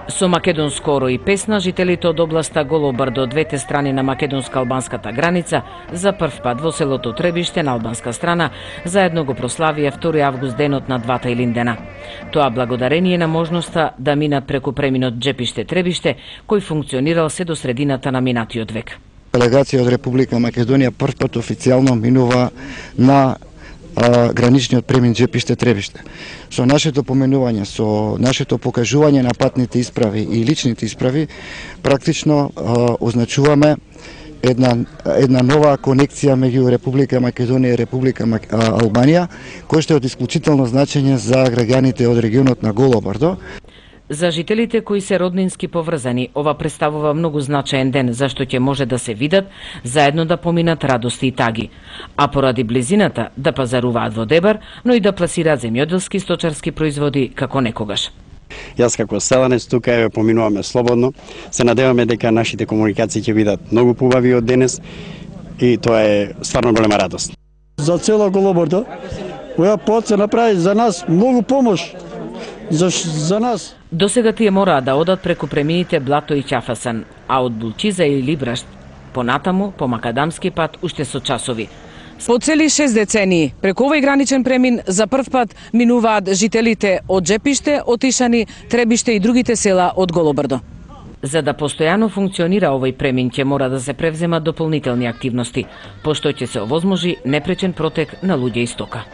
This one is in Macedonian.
Со македонско оро и песна, жителите од областа Голобрдо од двете страни на македонско-албанската граница за прв пат во селото Требиште на албанска страна заедно го прославија 2 август денот на двата Илиндена. Тоа благодарение на можноста да минат преку преминот Джепиште-Требиште, кој функционирал се до средината на минатиот век. Делегација од Република Македонија прв пат официјално минува на граничниот премин Джепиште-Требиште. Со нашето поменување, со нашето покажување на патните исправи и личните исправи, практично означуваме една нова конекција меѓу Република Македонија и Република Албанија, која што е од исклучително значење за граѓаните од регионот на Голобрдо. За жителите кои се роднински поврзани, ова представува многу значаен ден, зашто ќе може да се видат, заедно да поминат радости и таги, а поради близината да пазаруваат во Дебар, но и да пласираат земјоделски сточарски производи како некогаш. Јас како селанец тука ја поминуваме слободно. Се надеваме дека нашите комуникации ќе бидат многу побави од денес и тоа е стварно голема радост. За цела Голобрдо, овој пат се направи за нас многу помош. За нас. До сега тие мораа да одат преку премините Блато и Ќафасан, а од Булчиза или Брашт понатаму по макадамски пат уште со часови. По цели 6 децении преку овој граничен премин за прв пат минуваат жителите од Джепиште, Отишани, Требиште и другите села од Голобрдо. За да постојано функционира овој премин ќе мора да се превземат дополнителни активности, пошто ќе се овозможи непречен протек на луѓе и стока.